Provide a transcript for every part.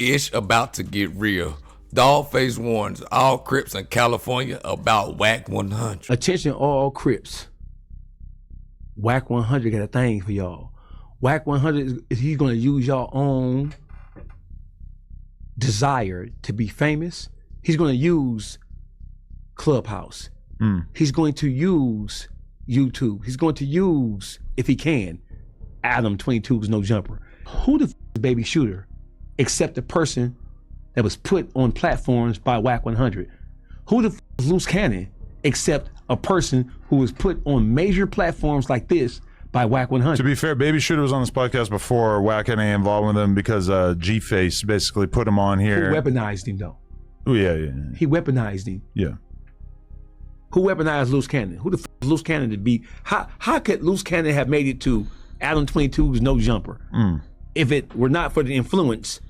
Ish about to get real. Dawgface warns all Crips in California about Wack 100. Attention all Crips. Wack 100 got a thing for y'all. Wack 100 is he's gonna use y'all own desire to be famous. He's gonna use Clubhouse. He's going to use YouTube. He's going to use, if he can, Adam 22's No Jumper. Who the f is Baby Shooter except the person that was put on platforms by Wack 100? Who the f is Luce Cannon except a person who was put on major platforms like this by Wack 100? To be fair, Baby Shooter was on this podcast before. Wack had any involvement with him because G-Face basically put him on here. Who weaponized him though? Oh yeah. He weaponized him. Yeah. Who weaponized Luce Cannon? Who the f is Luce Cannon to be? How could Luce Cannon have made it to Adam 22's No Jumper if it were not for the influence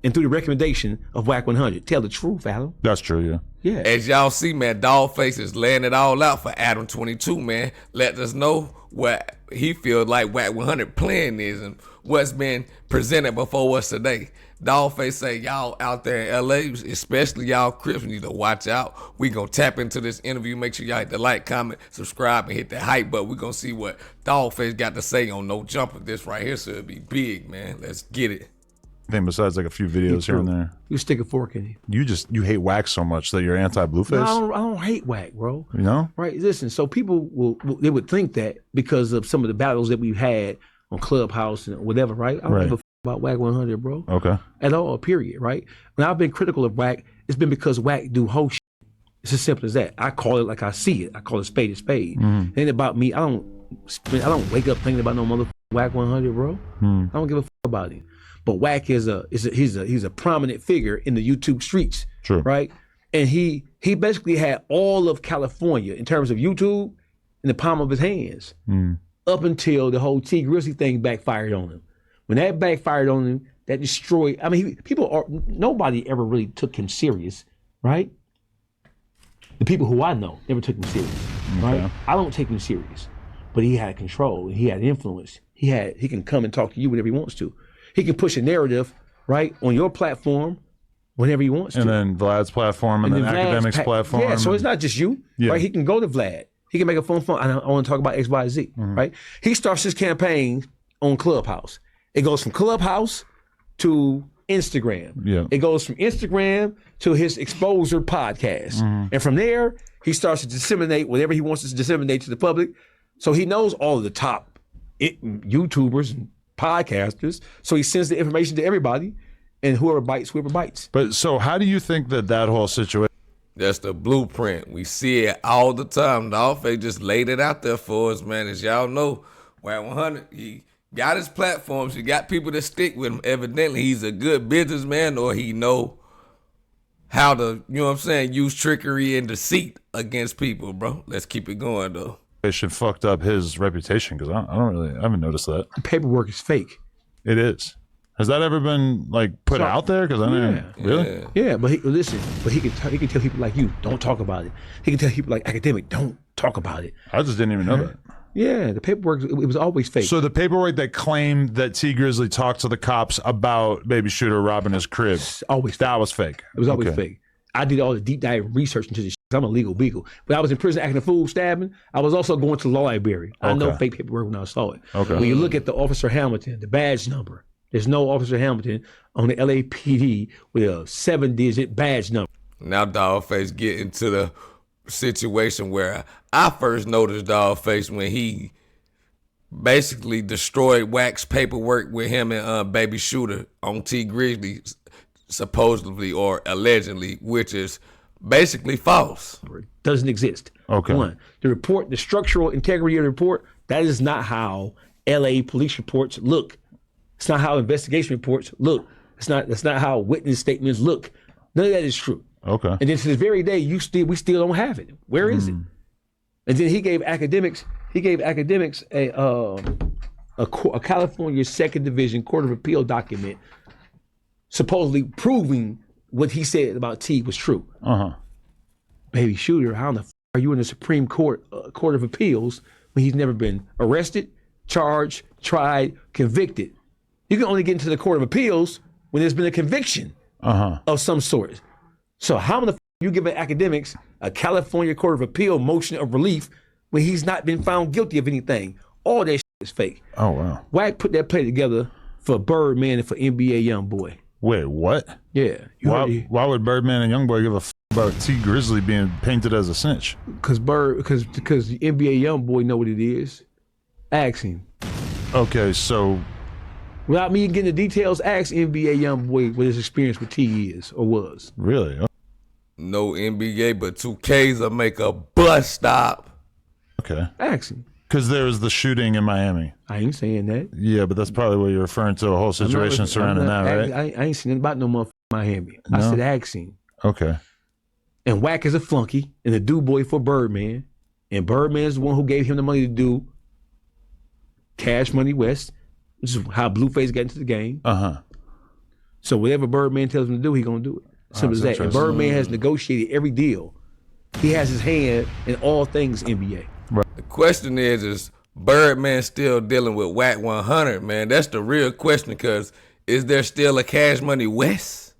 and through the recommendation of Wack 100? Tell the truth, Adam. That's true, yeah. Yeah. As y'all see, man, Dawgface is laying it all out for Adam 22, man. Let us know what he feels like Wack 100 plan is and what's been presented before us today. Dawgface say y'all out there in LA, especially y'all Crips, need to watch out. We gonna tap into this interview. Make sure y'all hit the like, comment, subscribe, and hit the hype button. We gonna see what Dawgface got to say on No Jumper. This right here should be big, man. Let's get it. I think besides like a few videos here and there. You stick a fork in him. You hate Wack so much that you're anti-Blueface? No, I don't hate Wack, bro. You know? Right, listen, so people they would think that because of some of the battles that we've had on Clubhouse and whatever, right? I don't give a f about Wack 100, bro. Okay. At all, period, right? When I've been critical of Wack, it's been because Wack do whole shit. It's as simple as that. I call it like I see it. I call it spade a spade. It ain't about me. I don't wake up thinking about no motherfucking Wack 100, bro. I don't give a f about him. But Wack he's a prominent figure in the YouTube streets. True. Right? And he basically had all of California in terms of YouTube in the palm of his hands. Up until the whole Tee Grizzley thing backfired on him. When that backfired on him, that destroyed. I mean, nobody ever really took him serious, right? The people who I know never took him serious, right? I don't take him serious, but he had control. He had influence. He can come and talk to you whenever he wants to. He can push a narrative, right, on your platform whenever he wants to. And then Vlad's platform, and then Academics' platform. Yeah, so it's not just you, right? He can go to Vlad. He can make a phone. I want to talk about X, Y, Z, right? He starts his campaign on Clubhouse. It goes from Clubhouse to Instagram. Yeah. It goes from Instagram to his Exposure podcast. And from there, he starts to disseminate whatever he wants to disseminate to the public. So he knows all of the top YouTubers and podcasters. So he sends the information to everybody, and whoever bites. But so how do you think that whole situation? That's the blueprint. We see it all the time. Dawgface just laid it out there for us, man. As y'all know, Wack 100, he got his platforms. He got people that stick with him. Evidently, he's a good businessman, or he know how to, you know what I'm saying, use trickery and deceit against people, bro. Let's keep it going, though. It should fucked up his reputation because I haven't noticed that. The paperwork is fake. It is. Has that ever been like put out there? Because I mean, really? Yeah, but he can tell people like you, don't talk about it. He can tell people like Academic, don't talk about it. I just didn't even know that. Yeah, the paperwork, it was always fake. So the paperwork that claimed that Tee Grizzley talked to the cops about Baby Shooter robbing his crib, always fake. That was fake. It was always fake. I did all the deep dive research into this shit. I'm a legal beagle. When I was in prison acting a fool stabbing, I was also going to the law library. I know fake paperwork when I saw it. When you look at the Officer Hamilton, the badge number, there's no Officer Hamilton on the LAPD with a 7-digit badge number. Now Dawgface get into the situation where I first noticed Dawgface when he basically destroyed Wack's paperwork with him and Baby Shooter on Tee Grizzley, supposedly or allegedly, which is basically false. Doesn't exist. One, the report, the structural integrity of the report, that is not how LA police reports look. It's not how investigation reports look. That's not how witness statements look. None of that is true. And then to this very day, we still don't have it. Where is it? And then he gave academics a California Second Division Court of Appeal document supposedly proving what he said about T was true. Baby Shooter, how the f are you in the Supreme Court Court of Appeals when he's never been arrested, charged, tried, convicted? You can only get into the Court of Appeals when there's been a conviction. of some sort. So how the you giving academics a California Court of Appeal motion of relief when he's not been found guilty of anything? All that shit is fake. Oh, wow. Wack put that play together for Birdman and for NBA YoungBoy. Wait, what? Yeah. Why would Birdman and YoungBoy give a about Tee Grizzley being painted as a cinch? Because the NBA YoungBoy know what it is. Ask him. Okay, so without me getting the details, ask NBA YoungBoy what his experience with T is or was. Really? No NBA, but 2Ks will make a bus stop. Okay. Ask him. Because there was the shooting in Miami. I ain't saying that. Yeah, but that's probably what you're referring to, a whole situation surrounding that, right? I ain't seen nothing about no motherfucking Miami. No? I said ask him. Okay. And Wack is a flunky and the do boy for Birdman. And Birdman is the one who gave him the money to do Cash Money West, which is how Blueface got into the game. So whatever Birdman tells him to do, he gonna do it. Simple as that. And Birdman has negotiated every deal. He has his hand in all things NBA. Right. The question is Birdman still dealing with Wack 100, man? That's the real question, because is there still a Cash Money West?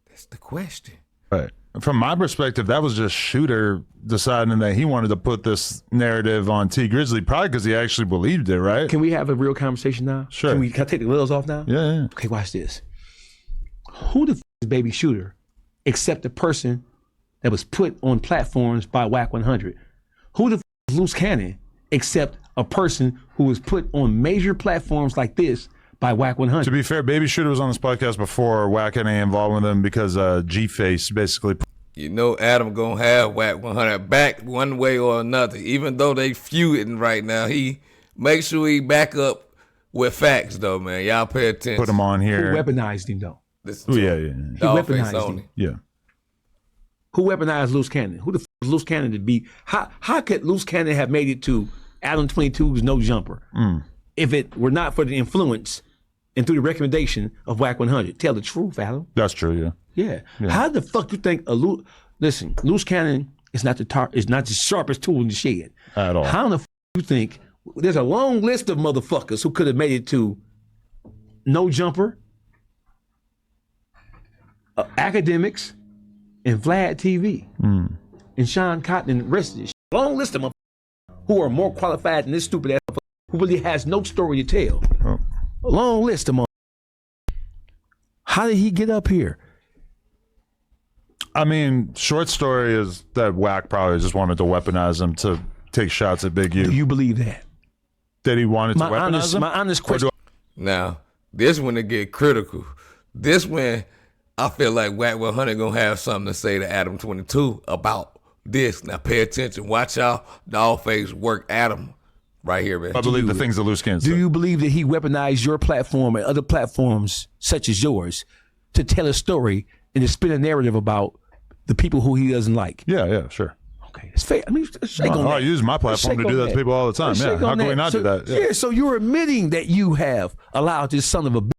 That's the question. Right. From my perspective, that was just Shooter deciding that he wanted to put this narrative on Tee Grizzley, probably because he actually believed it, right? Can we have a real conversation now? Sure. Can I take the wheels off now? Yeah. Okay, watch this. Who the is Baby Shooter except the person that was put on platforms by Wack 100? Who the is Luce Cannon except a person who was put on major platforms like this by Wack 100? To be fair, Baby Shooter was on this podcast before. Wack had involved with him because G-Face basically. You know Adam gonna have Wack 100 back one way or another. Even though they feuding right now, he make sure he back up with facts though, man. Y'all pay attention. Put him on here. Who weaponized him though? Oh, yeah. He weaponized him. Yeah. Who weaponized Luce Cannon? Who the f is Luce Cannon to be? How could Luce Cannon have made it to Adam 22's No Jumper if it were not for the influence and through the recommendation of Wack 100? Tell the truth, Adam. That's true, yeah. How the fuck you think listen, Luce Cannon is not the sharpest tool in the shed. At all. How the fuck you think there's a long list of motherfuckers who could have made it to No Jumper, Academics, and Vlad TV, and Sean Cotton and the rest of this shit. Long list of motherfuckers who are more qualified than this stupid ass motherfucker who really has no story to tell. A long list of motherfuckers. How did he get up here? I mean, short story is that Wack probably just wanted to weaponize him to take shots at Big U. Do you believe that? That he wanted to weaponize him? My honest question. Now, this one to get critical. This one, I feel like Wack 100 gonna have something to say to Adam 22 about this. Now pay attention. Watch out. Dawgface work Adam right here, man. I believe the things that Luce Cannon said. Do you believe that he weaponized your platform and other platforms such as yours to tell a story and to spin a narrative about the people who he doesn't like? Yeah, sure. Okay, it's fair. I mean, shake on that. I use my platform to do that to people all the time. Yeah, how can we not do that? Yeah, so you're admitting that you have allowed this son of a bitch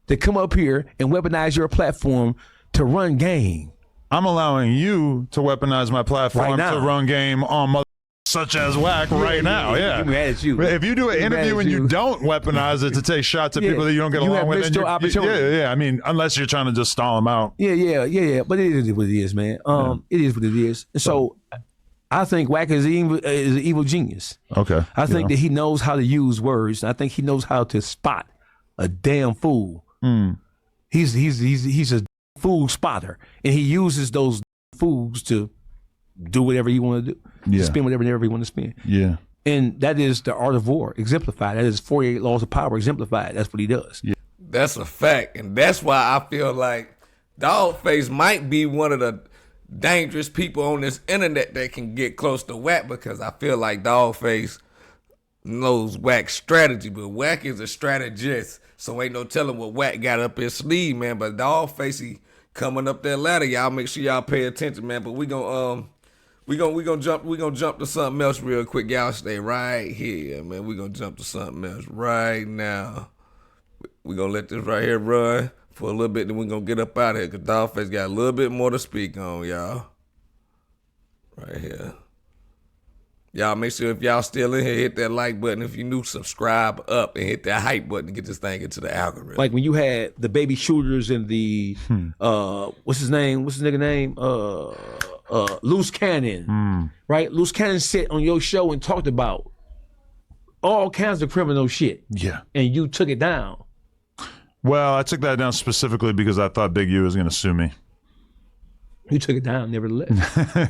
to come up here and weaponize your platform to run game. I'm allowing you to weaponize my platform to run game on mother such as Wack right now. Yeah. You mad at you. If you do an interview and you don't weaponize it to take shots at people that you don't get along with, then opportunity. I mean, unless you're trying to just stall them out. Yeah. But it is what it is, man. It is what it is. So I think Wack is an evil genius. Okay. I think that he knows how to use words. I think he knows how to spot a damn fool. He's a fool spotter, and he uses those fools to do whatever he want to do, to spin whatever he want to spin. Yeah, and that is the art of war exemplified. That is 48 laws of power exemplified. That's what he does. Yeah. That's a fact, and that's why I feel like Dawgface might be one of the dangerous people on this internet that can get close to Wack, because I feel like Dawgface knows Wack's strategy, but Wack is a strategist. So ain't no telling what Wack got up his sleeve, man. But Dawgface, he coming up that ladder. Y'all make sure y'all pay attention, man. But we gonna jump to something else real quick. Y'all stay right here, man. We gonna jump to something else right now. We gonna let this right here run for a little bit, then we gonna get up out of here, because Dawgface got a little bit more to speak on, y'all. Right here. Y'all make sure if y'all still in here, hit that like button. If you new, subscribe up and hit that hype button to get this thing into the algorithm. Like when you had the baby shooters and the what's his name? What's his nigga name? Luce Cannon. Right? Luce Cannon sat on your show and talked about all kinds of criminal shit. Yeah. And you took it down. Well, I took that down specifically because I thought Big U was going to sue me. You took it down, nevertheless.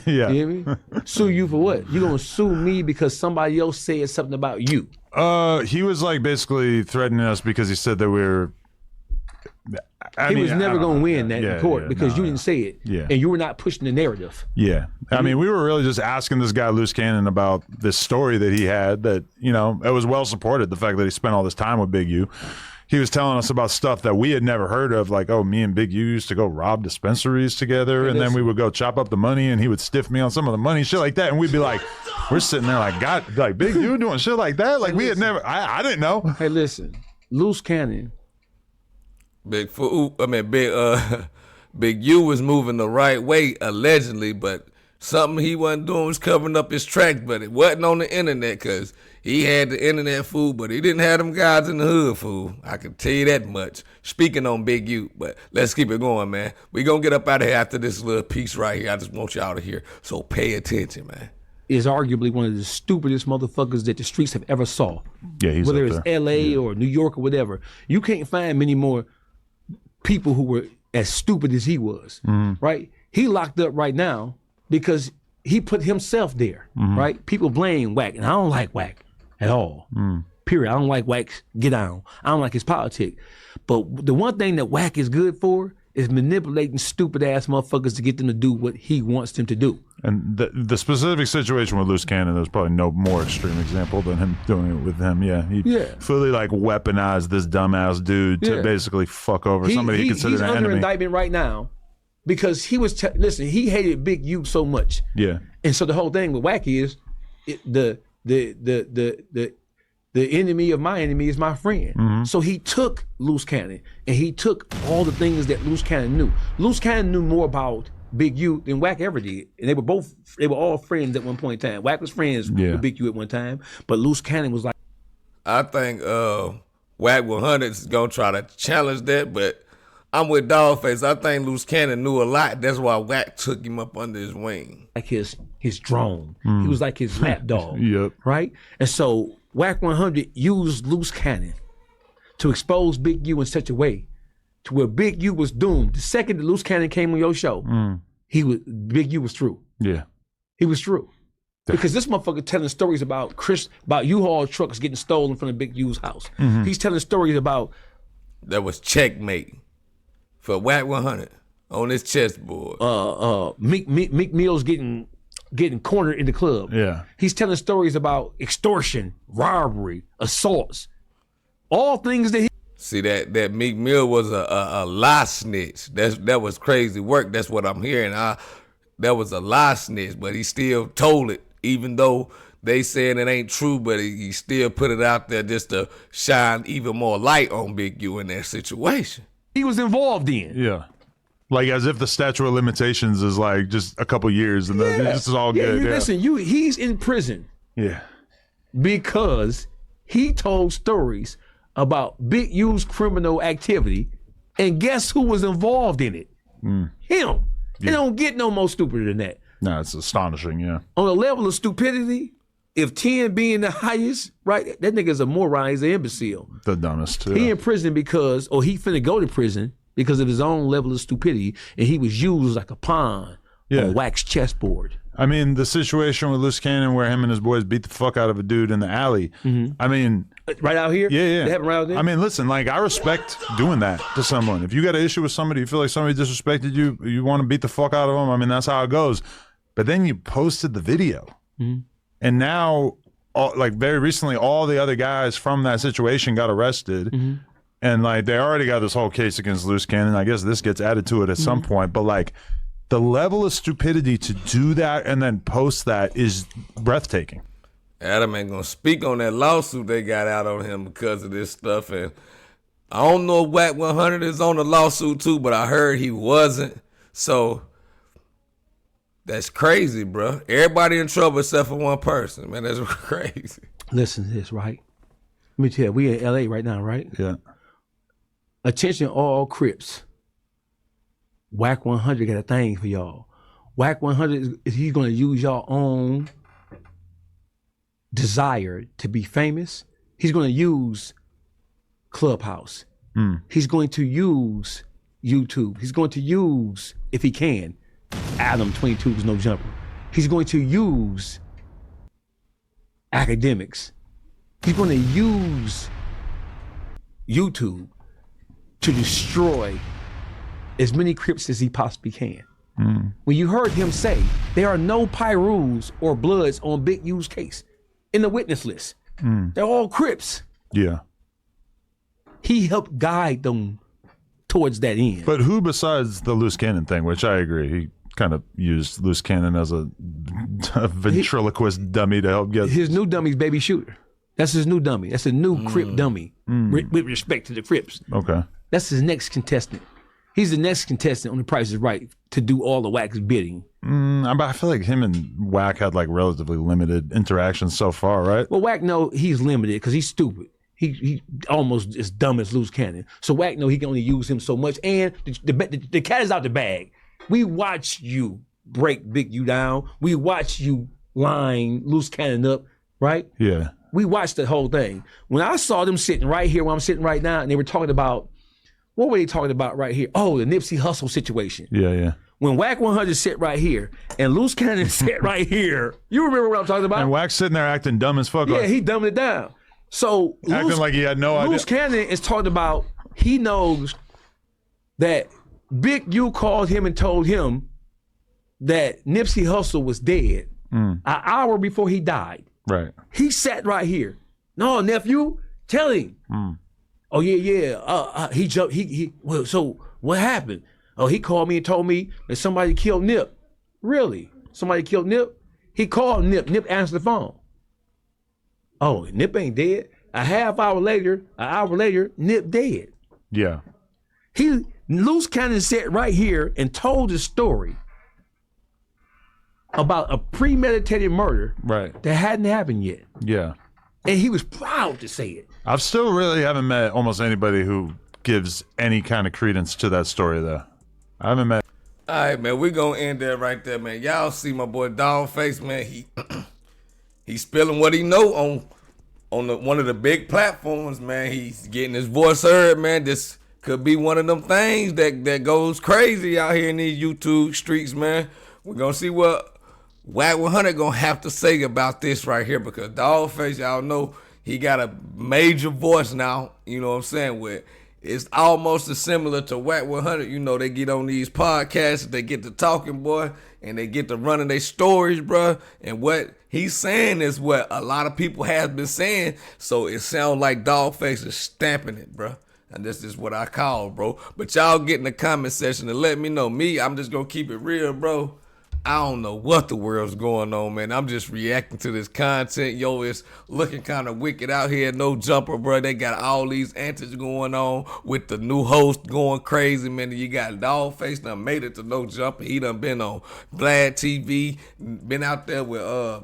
Yeah. You hear me? Sue you for what? You gonna sue me because somebody else said something about you? He was like basically threatening us because he said that we were. He was never gonna win that in court because you didn't say it. Yeah. And you were not pushing the narrative. Yeah. I mean, we were really just asking this guy, Luce Cannon, about this story that he had that, you know, it was well supported, the fact that he spent all this time with Big U. He was telling us about stuff that we had never heard of, like, oh, me and Big U used to go rob dispensaries together, and then we would go chop up the money, and he would stiff me on some of the money, shit like that, and we'd be like, we're sitting there like, God, like, Big U doing shit like that? Like, we had never, I didn't know. Hey, listen, Luce Cannon. Big U was moving the right way, allegedly, but something he wasn't doing was covering up his tracks, but it wasn't on the internet because he had the internet fool, but he didn't have them guys in the hood fool. I can tell you that much. Speaking on Big U, but let's keep it going, man. We gonna get up out of here after this little piece right here. I just want y'all to hear, so pay attention, man. Is arguably one of the stupidest motherfuckers that the streets have ever saw. Yeah, he's whether up it's there. LA or New York or whatever. You can't find many more people who were as stupid as he was, right? He locked up right now because he put himself there, right? People blame Wack, and I don't like Wack at all. Period. I don't like Wack's get down. I don't like his politics. But the one thing that Wack is good for is manipulating stupid ass motherfuckers to get them to do what he wants them to do. And the specific situation with Luce Cannon, there's probably no more extreme example than him doing it with him. Yeah, he fully like weaponized this dumbass dude to basically fuck over somebody he considered an enemy. He's under indictment right now because he was listen. He hated Big U so much. Yeah, and so the whole thing with Wack is the enemy of my enemy is my friend. So he took Luce Cannon and he took all the things that Luce Cannon knew. Luce Cannon knew more about Big U than Wack ever did. And they were all friends at one point in time. Wack was friends with Big U at one time, but Luce Cannon was like. I think Wack 100 is gonna try to challenge that, but I'm with Dawgface. I think Luce Cannon knew a lot. That's why Wack took him up under his wing. Like his drone. He was like his lapdog. Yep. Right? And so Wack 100 used Luce Cannon to expose Big U in such a way to where Big U was doomed. The second that Luce Cannon came on your show, Big U was through. Yeah. He was through. Because this motherfucker telling stories about U-Haul trucks getting stolen from the Big U's house. He's telling stories about that was checkmate for Wack 100 on his chessboard. Meek Mill's getting cornered in the club. Yeah. He's telling stories about extortion, robbery, assaults, all things that he. See, that Meek Mill was a lie snitch. That was crazy work. That's what I'm hearing. That was a lie snitch, but he still told it, even though they said it ain't true, but he still put it out there just to shine even more light on Big U in that situation. He was involved in. Yeah. Like as if the statute of limitations is like just a couple years and this is all good. Listen, he's in prison. Yeah. Because he told stories about Big U's criminal activity, and guess who was involved in it? Him. Yeah. It don't get no more stupider than that. No, it's astonishing, yeah. On a level of stupidity, if 10 being the highest, right, that nigga's a moron, he's an imbecile. The dumbest. Yeah. He in prison he finna go to prison because of his own level of stupidity, and he was used like a pawn on Wack's chessboard. I mean, the situation with Luce Cannon where him and his boys beat the fuck out of a dude in the alley. I mean... Right out here? Yeah. That happened right out there? I mean, listen, like, I respect doing that to someone. If you got an issue with somebody, you feel like somebody disrespected you, you want to beat the fuck out of them, I mean, that's how it goes. But then you posted the video. And now, very recently, all the other guys from that situation got arrested. And, like, they already got this whole case against Luce Cannon. I guess this gets added to it at some point. But, like... the level of stupidity to do that and then post that is breathtaking. Adam ain't gonna speak on that lawsuit they got out on him because of this stuff. And I don't know if Wack 100 is on the lawsuit too, but I heard he wasn't. So That's crazy, bro. Everybody in trouble except for one person, man. That's crazy. Listen to this, right? Let me tell you, we in LA right now, right? Yeah. Attention all Crips. Wack 100 got a thing for y'all. Wack 100 he's gonna use y'all own desire to be famous. He's gonna use Clubhouse. He's going to use YouTube. He's going to use, if he can, Adam 22's No Jumper. He's going to use academics. He's going to use YouTube to destroy as many Crips as he possibly can. When you heard him say there are no Pyrus or Bloods on Big U's case in the witness list, they're all Crips. Yeah. He helped guide them towards that end. But who besides the Luce Cannon thing, which I agree, he kind of used Luce Cannon as a ventriloquist dummy to help get... His new dummy's Baby Shooter. That's his new dummy. That's a new Crip dummy with respect to the Crips. Okay. That's his next contestant. He's the next contestant on The Price is Right to do all the Wack's bidding. I feel like him and Wack had like relatively limited interactions so far, right? Well, Wack know he's limited because he's stupid. He almost as dumb as Luce Cannon. So Wack know he can only use him so much. And the cat is out the bag. We watch you break Big U down. We watch you line Luce Cannon up, right? Yeah. We watched the whole thing. When I saw them sitting right here where I'm sitting right now, and they were talking about, what were they talking about right here? Oh, the Nipsey Hussle situation. Yeah. When Wack 100 sit right here and Luce Cannon sit right here, you remember what I'm talking about? And Wack's sitting there acting dumb as fuck. Yeah, like, he dumbed it down. So acting like he had no idea. Luce Cannon is talking about, he knows that Big U called him and told him that Nipsey Hussle was dead an hour before he died. Right. He sat right here. No, nephew, tell him. Oh yeah. He jumped. Well, so what happened? Oh, he called me and told me that somebody killed Nip. Really? Somebody killed Nip? He called Nip. Nip answered the phone. Oh, Nip ain't dead. An hour later, Nip dead. Yeah. Luce Cannon sat right here and told the story about a premeditated murder that hadn't happened yet. Yeah. And he was proud to say it. I've still really haven't met almost anybody who gives any kind of credence to that story, though. I haven't met. All right, man, we gonna end there right there, man. Y'all see my boy Dawgface, man. He's spilling what he know on one of the big platforms, man. He's getting his voice heard, man. This could be one of them things that goes crazy out here in these YouTube streets, man. We're gonna see what Wack 100 gonna have to say about this right here, because Dawgface, y'all know, he got a major voice now, you know what I'm saying, with it's almost as similar to Wack 100. You know, they get on these podcasts, they get to talking, boy, and they get to running their stories, bro. And what he's saying is what a lot of people have been saying, so it sounds like Dawgface is stamping it, bro. And this is what I call, bro. But y'all get in the comment section and let me know. Me, I'm just gonna keep it real, bro. I don't know what the world's going on, man. I'm just reacting to this content. Yo, it's looking kind of wicked out here. No Jumper, bro. They got all these antics going on with the new host going crazy, man. You got Dawgface done made it to No Jumper. He done been on Vlad TV, been out there with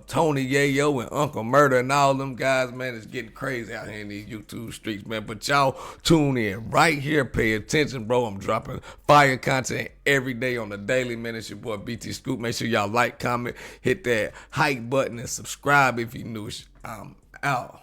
Tony Yayo and Uncle Murder and all them guys, man. It's getting crazy out here in these YouTube streets, man. But y'all tune in right here. Pay attention, bro. I'm dropping fire content every day on the daily, man. It's your boy BT Scoop. Make sure y'all like, comment, hit that hype button, and subscribe if you're new. I'm out.